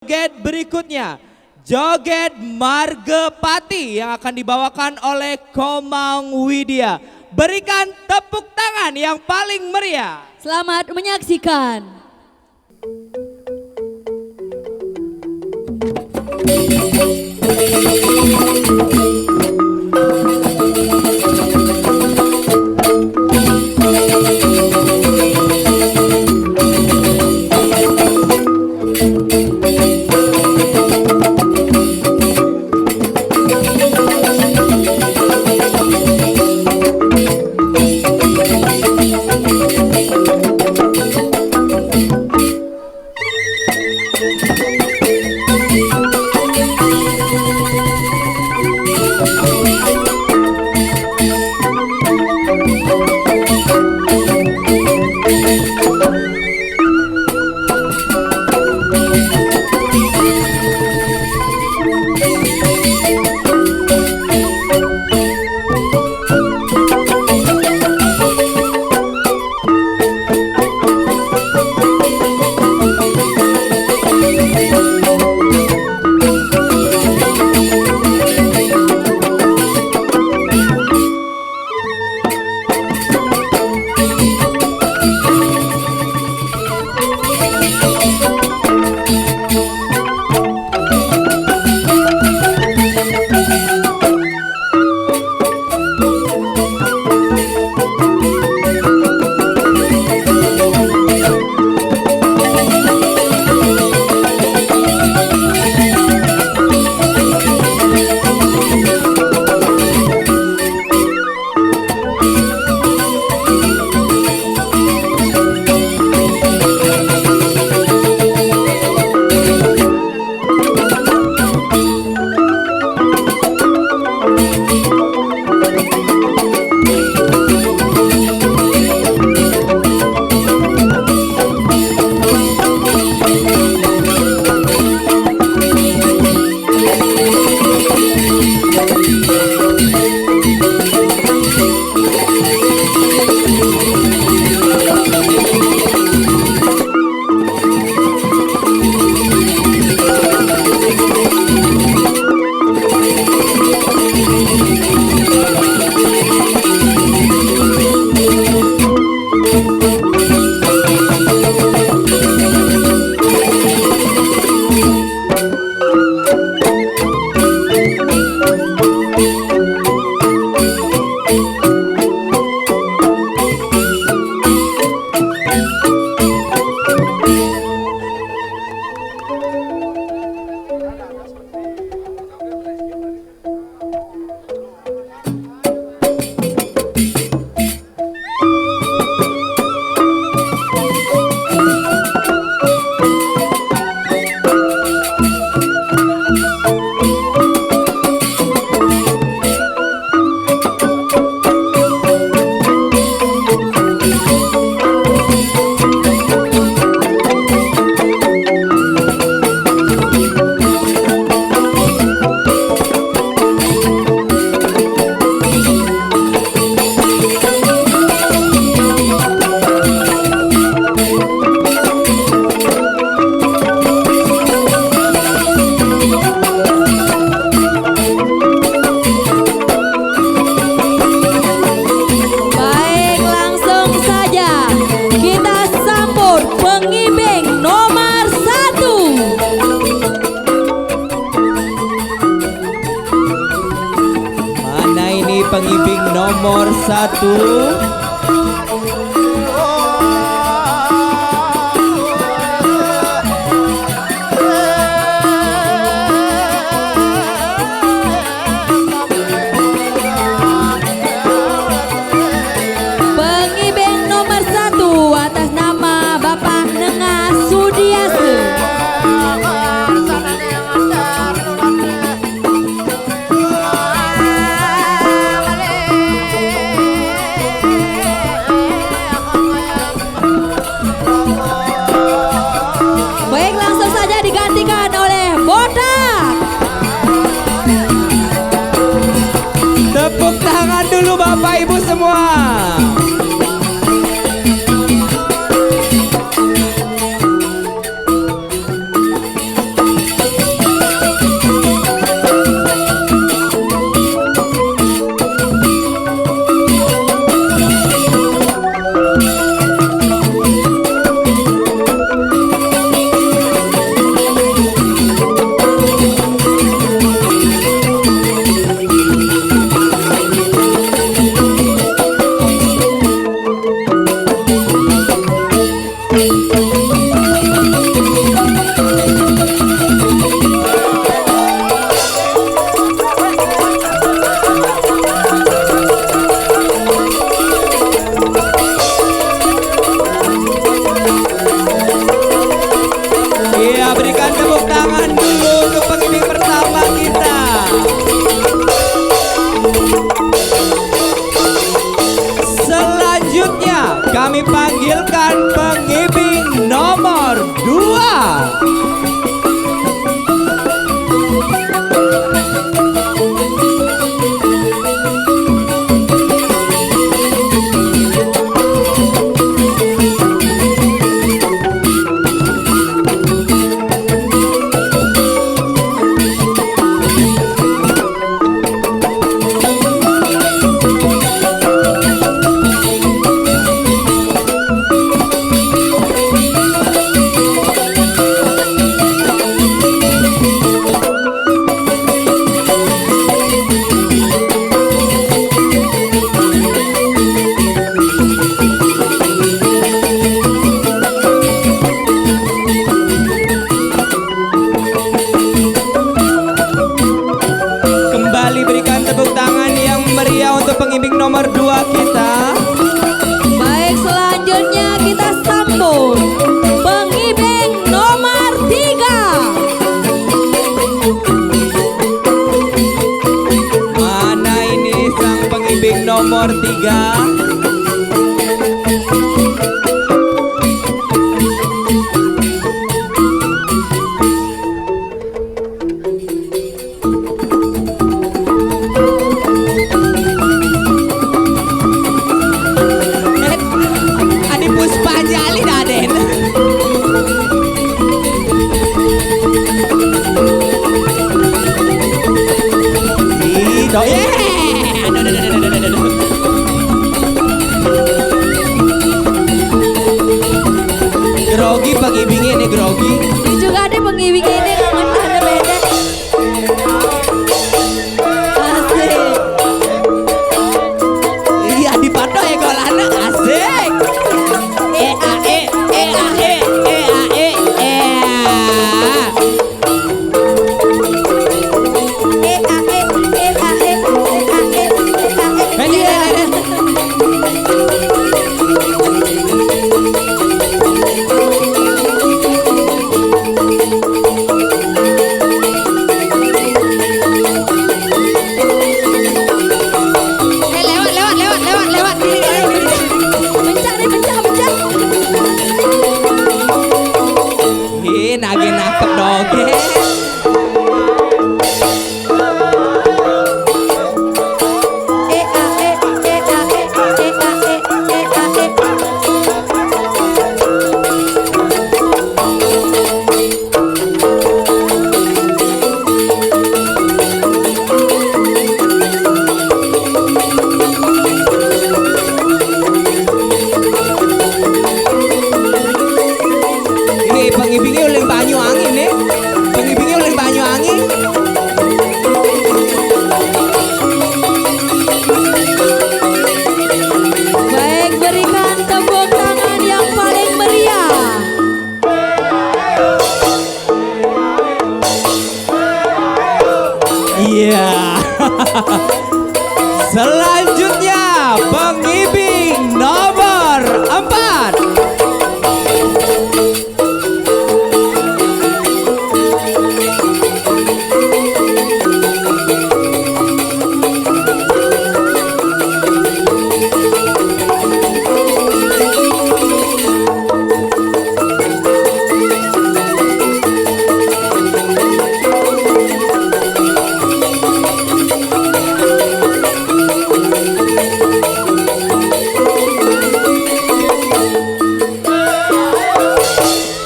Joget berikutnya, joget Margepati yang akan dibawakan oleh Komang Widya. Berikan tepuk tangan yang paling meriah. Selamat menyaksikan. Pengibing nomor 1. Atas nama Bapak Nengah Sudiase. nomor 3. Adi Puspa Jali Daden. Aduh, grogi pengibingnya nih grogi. Ini juga ada pengibing ini kangen ada beda. Asik. Iya di patok ya golana asik. Nage nakep doge. Pengibingnya uling banyu angin nih. Pengibingnya uling banyu angin. Baik, berikan tepuk tangan yang paling meriah. Iya. Selanjutnya pengibing nomor 4.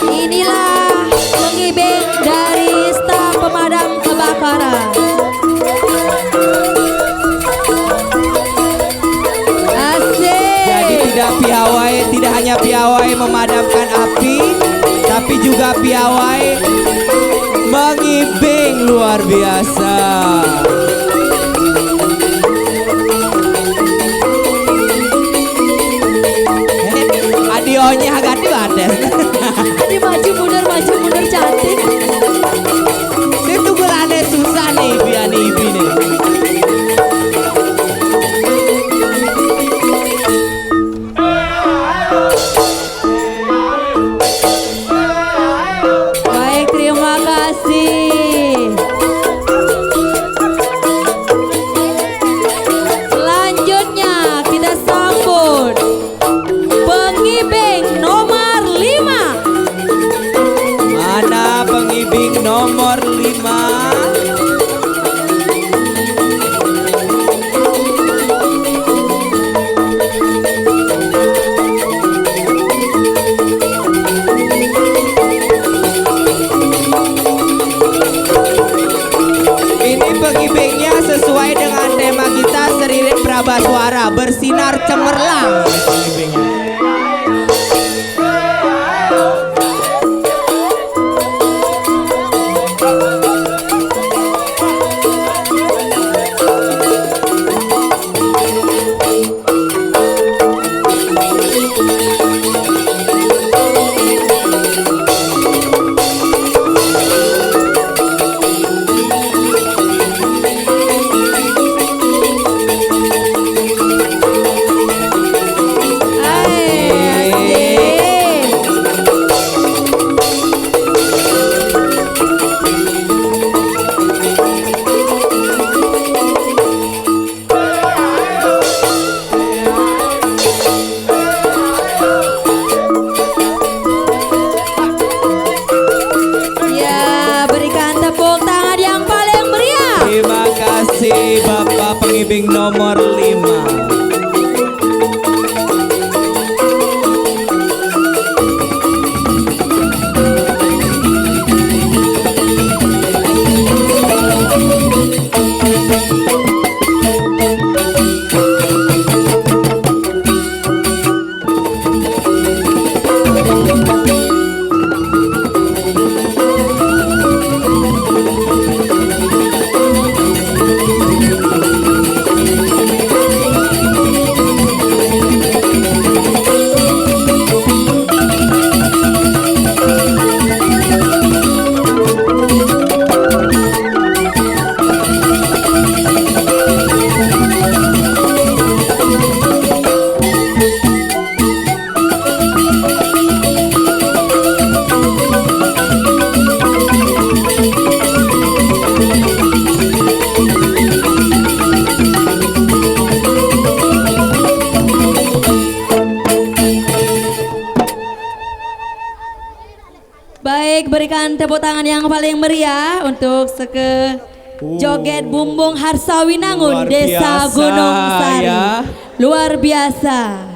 Inilah pengibing dari staf pemadam kebakaran. Asik. Jadi tidak hanya piawai memadamkan api, tapi juga piawai mengibing luar biasa. Adionya agak diwades. Ini maju mundur cantik. Itu gulane susah nih biar nih ibi nih. Baik, terima kasih. Selanjutnya kita sambut pengibing nomor 5. Mana pengibing nomor 5? Ini pengibingnya sesuai dengan tema kita Seririt Prabaswara, bersinar cemerlang pengibingnya. pembimbing nomor 5. Baik, berikan tepuk tangan yang paling meriah untuk seke joget bumbung Harsawinangun Luar Desa biasa, Gunung Sari. ya. Luar biasa.